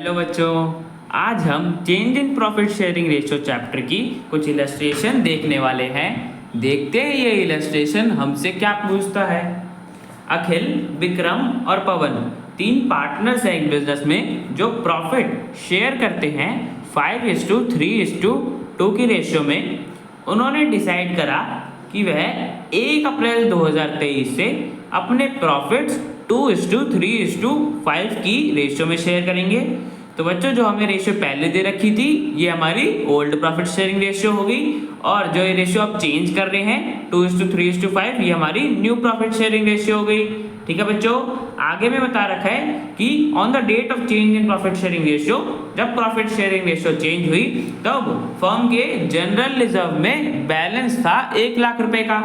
Hello बच्चों, आज हम change in profit sharing ratio chapter की कुछ इलस्ट्रेशन देखने वाले हैं। देखते हैं ये इलस्ट्रेशन हमसे क्या पूछता है। अखिल, विक्रम और पवन तीन पार्टनर्स हैं एक बिजनेस में जो प्रॉफिट शेयर करते हैं 5:3:2 की रेशियो में। उन्होंने डिसाइड करा कि वह 1 अप्रैल 2023 से अपने प्रॉफिट्स 2:3:5 की रेशियो में शेयर करेंगे। तो बच्चों, जो हमें रेशियो पहले दे रखी थी ये हमारी ओल्ड प्रॉफिट शेयरिंग रेशियो होगी, और जो ये रेशियो आप चेंज कर रहे हैं 2:3:5 ये हमारी न्यू प्रॉफिट शेयरिंग रेशियो हो गई। ठीक है बच्चों, आगे में बता रखा है कि on the date of change in profit sharing ratio, जब प्रॉफिट शेयरिंग रेशियो चेंज हुई तब फर्म के जनरल रिजर्व में बैलेंस था 1 लाख रुपए का।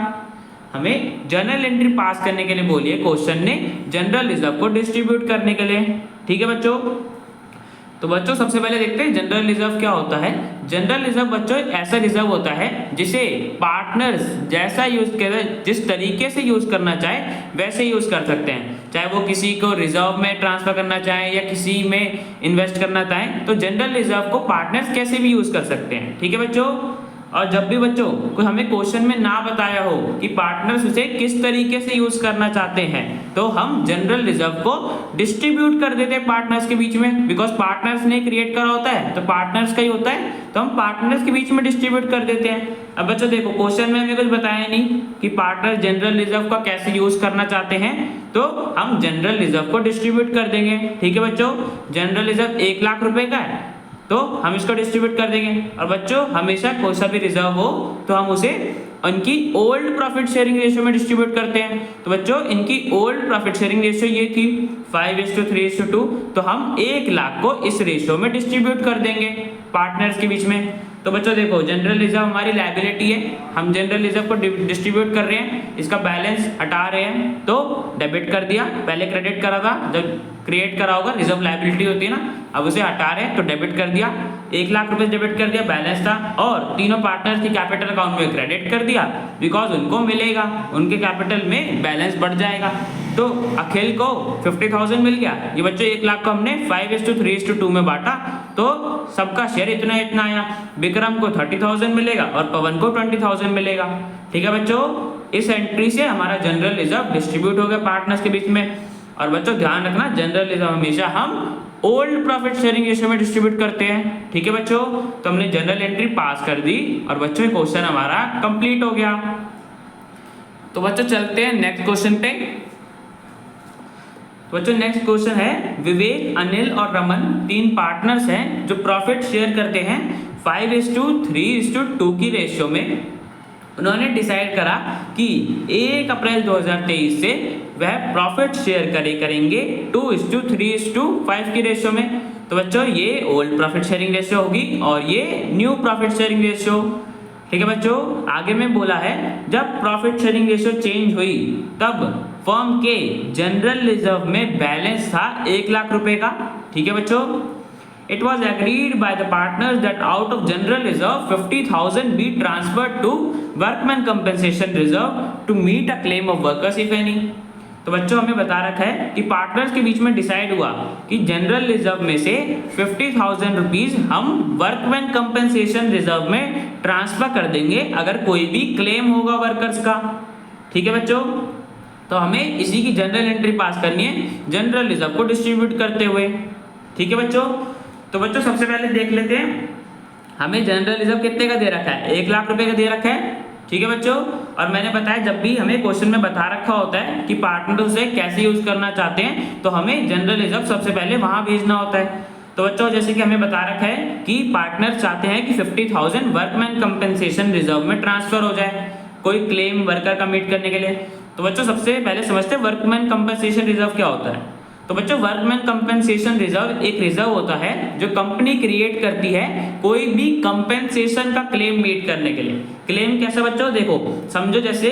हमें जर्नल एंट्री पास करने के लिए बोलिए क्वेश्चन ने जनरल रिजर्व को डिस्ट्रीब्यूट करने के लिए। ठीक है बच्चों, तो बच्चों सबसे पहले देखते हैं जनरल रिजर्व क्या होता है। जनरल रिजर्व बच्चों ऐसा रिजर्व होता है जिसे पार्टनर्स जैसा यूज करें, जिस तरीके से यूज करना चाहे वैसे यूज कर सकते हैं। चाहे वो किसी को रिजर्व में ट्रांसफर करना चाहे या किसी में इन्वेस्ट करना चाहें, तो जनरल रिजर्व को पार्टनर्स कैसे भी यूज कर सकते हैं। ठीक है बच्चों, और जब भी बच्चों कोई हमें क्वेश्चन में ना बताया हो कि पार्टनर्स उसे किस तरीके से यूज करना चाहते हैं, तो हम जनरल रिजर्व को डिस्ट्रीब्यूट कर देते हैं पार्टनर्स के बीच में। बिकॉज पार्टनर्स ने क्रिएट करा होता है तो पार्टनर्स का ही होता है, तो हम पार्टनर्स के बीच में डिस्ट्रीब्यूट कर देते हैं। अब बच्चों देखो, क्वेश्चन में हमें कुछ बताया नहीं कि पार्टनर जनरल रिजर्व का कैसे यूज करना चाहते हैं, तो हम जनरल रिजर्व को डिस्ट्रीब्यूट कर देंगे। ठीक है बच्चों, जनरल रिजर्व 1 लाख रुपए का है तो हम इसको डिस्ट्रीब्यूट कर देंगे। और बच्चों हमेशा कोई सा भी रिजर्व हो तो हम उसे उनकी ओल्ड प्रॉफिट शेयरिंग रेशियो में डिस्ट्रीब्यूट करते हैं। तो बच्चों इनकी ओल्ड प्रॉफिट शेयरिंग रेशियो ये थी 5:3:2, तो हम 1 लाख को इस रेशियो में डिस्ट्रीब्यूट कर देंगे पार्टनर्स के बीच में। तो बच्चों देखो, जनरल रिजर्व हमारी लायबिलिटी है, हम जनरल रिजर्व को डिस्ट्रीब्यूट कर रहे हैं, इसका बैलेंस हटा रहे हैं तो डेबिट कर दिया। पहले क्रेडिट करा था, जब क्रिएट करा होगा रिजर्व लायबिलिटी होती है ना, अब उसे हटा रहे हैं तो डेबिट कर दिया। 1 लाख रुपए डेबिट कर दिया, बैलेंस था, और तीनों पार्टनर्स की कैपिटल अकाउंट में क्रेडिट कर दिया बिकॉज उनको मिलेगा, उनके कैपिटल में बैलेंस बढ़ जाएगा। तो अखिल को 50,000 मिल गया। ये बच्चों 1 लाख को हमने 5:3:2 में बांटा तो सबका शेयर इतना इतना आया। विक्रम को 30,000 मिलेगा और पवन को 20,000 मिलेगा। ठीक है बच्चों, इस एंट्री से हमारा जनरल रिजर्व डिस्ट्रीब्यूट हो गया पार्टनर्स के बीच में। और बच्चों ध्यान रखना, जनरल रिजर्व हमेशा हम ओल्ड प्रॉफिट शेयरिंग रेशियो में डिस्ट्रीब्यूट करते हैं। ठीक है बच्चों, तो हमने जनरल एंट्री पास कर दी और बच्चों क्वेश्चन हमारा कंप्लीट हो गया। तो बच्चों चलते हैं नेक्स्ट क्वेश्चन पे। तो बच्चों नेक्स्ट क्वेश्चन है, विवेक, अनिल और रमन तीन पार्टनर्स हैं जो प्रॉफिट शेयर करते हैं 5:3:2 की रेशियो में। उन्होंने डिसाइड करा कि 1 अप्रैल 2023 से वह प्रॉफिट शेयर करेंगे 2:3:5 की रेशियो में। तो बच्चों ये ओल्ड प्रॉफिट शेयरिंग रेशियो होगी और ये न्यू प्रॉफिट शेयरिंग रेशियो। ठीक है बच्चों, आगे में बोला है जब प्रॉफिट शेयरिंग रेशियो चेंज हुई तब फर्म के जनरल रिजर्व में बैलेंस था 1 लाख रुपए का। ठीक है बच्चों, it was agreed by the partners that out of general reserve 50,000 be transferred to workman compensation reserve to meet a claim of workers if any। तो बच्चों हमें बता रखा है कि पार्टनर्स के बीच में डिसाइड हुआ कि जनरल रिजर्व में से 50,000 रुपीज हम वर्कमैन कंपेंसेशन रिजर्व में ट्रांसफर कर देंगे अगर कोई भी क्लेम होगा वर्कर्स का। ठीक है बच्चों, तो हमें इसी की जनरल एंट्री पास करनी है जनरल रिजर्व को डिस्ट्रीब्यूट करते हुए। ठीक है बच्चों, तो बच्चों सबसे पहले देख लेते हैं हमें जनरल रिजर्व कितने का दे रखा है, 1 लाख रुपए का दे रखा है। ठीक है बच्चों, और मैंने बताया जब भी हमें क्वेश्चन में बता रखा होता है कि पार्टनर उसे कैसे यूज करना चाहते हैं तो हमें जनरल रिजर्व सबसे पहले वहां भेजना होता है। तो बच्चों जैसे कि हमें बता रखा है कि पार्टनर चाहते हैं कि 50,000 वर्कमैन कंपेंसेशन रिजर्व में ट्रांसफर हो जाए कोई क्लेम वर्कर का मीट करने के लिए। तो बच्चों सबसे पहले समझते हैं वर्कमैन कंपेंसेशन रिजर्व क्या होता है। तो बच्चों वर्कमैन कंपेंसेशन रिजर्व एक रिजर्व होता है जो कंपनी क्रिएट करती है कोई भी कंपेंसेशन का क्लेम मीट करने के लिए। क्लेम कैसा बच्चों, देखो समझो जैसे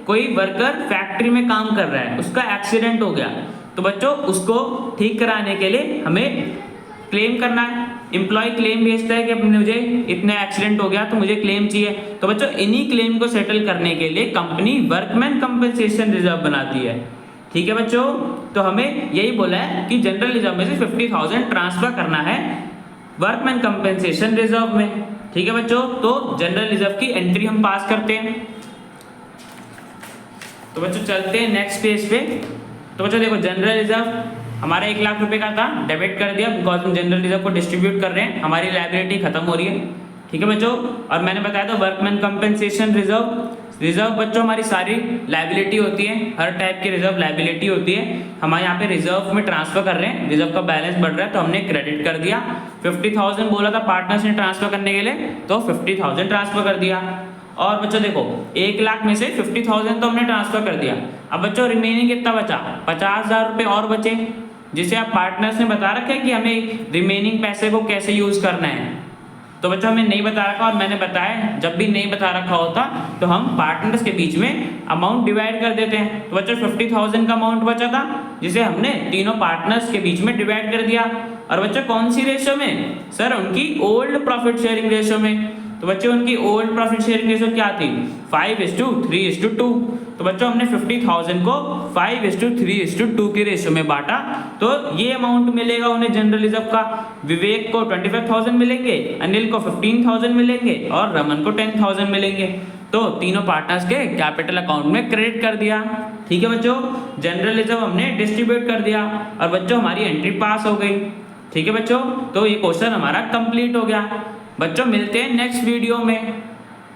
कोई वर्कर फैक्ट्री में काम कर रहा है, उसका एक्सीडेंट हो गया, तो बच्चों उसको ठीक कराने के लिए हमें क्लेम करना है। एम्प्लॉय क्लेम भेजता है कि मुझे इतना एक्सीडेंट हो गया तो मुझे क्लेम चाहिए। तो बच्चों इन्हीं क्लेम को सेटल करने के लिए कंपनी वर्कमैन कंपेंसेशन रिजर्व बनाती है। ठीक है बच्चों, तो हमें यही बोला है कि जनरल रिजर्व में से 50,000 ट्रांसफर करना है वर्कमैन कंपेंसेशन रिजर्व में। ठीक है बच्चों, तो जनरल रिजर्व की एंट्री हम पास करते हैं। तो बच्चों चलते हैं नेक्स्ट पेज पे। तो बच्चों देखो, जनरल रिजर्व हमारा 1 लाख रुपए का था, डेबिट कर दिया बिकॉज हम जनरल रिजर्व को डिस्ट्रीब्यूट कर रहे हैं, हमारी लायबिलिटी खत्म हो रही है। ठीक है बच्चों, और मैंने बताया था वर्कमैन कंपेंसेशन रिजर्व बच्चों हमारी सारी लायबिलिटी होती है, हर टाइप की रिजर्व लायबिलिटी होती है। हमारे यहाँ पे रिजर्व में ट्रांसफर कर रहे हैं, रिजर्व का बैलेंस बढ़ रहा है तो हमने क्रेडिट कर दिया। 50,000 बोला था पार्टनर्स ने ट्रांसफर करने के लिए, तो 50,000 ट्रांसफर कर दिया। और बच्चों देखो, 1 लाख में से 50,000 तो हमने ट्रांसफर कर दिया। अब बच्चों रिमेनिंग कितना बचा? 50,000 रुपये और बचे, जिसे आप पार्टनर्स ने बता रखा है कि हमें रिमेनिंग पैसे को कैसे यूज करना है। तो बच्चों हमें नहीं बता रखा, और मैंने बताया जब भी नहीं बता रखा होता तो हम पार्टनर्स के बीच में अमाउंट डिवाइड कर देते हैं। तो बच्चों 50,000 का अमाउंट बचा था, जिसे हमने तीनों पार्टनर्स के बीच में डिवाइड कर दिया। और बच्चों कौन सी रेशियो में? सर उनकी ओल्ड प्रॉफिट शेयरिंग रेशियो में। तो बच्चों उनकी ओल्ड प्रॉफिट शेयरिंग रेशियो क्या थी? 5:3:2। तो बच्चों हमने 50,000 को 5:3:2 के रेशियो में बांटा, तो ये अमाउंट मिलेगा उन्हें जनरल रिजर्व का। विवेक को 25,000 मिलेंगे, अनिल को 15,000 मिलेंगे और रमन को 10,000 मिलेंगे। तो तीनों पार्टनर्स के कैपिटल अकाउंट में क्रेडिट कर दिया। ठीक है बच्चों, जनरल रिजर्व हमने डिस्ट्रीब्यूट कर दिया और बच्चों हमारी एंट्री पास हो गई। ठीक है बच्चों, तो ये क्वेश्चन हमारा कंप्लीट हो गया। बच्चों मिलते हैं नेक्स्ट वीडियो में।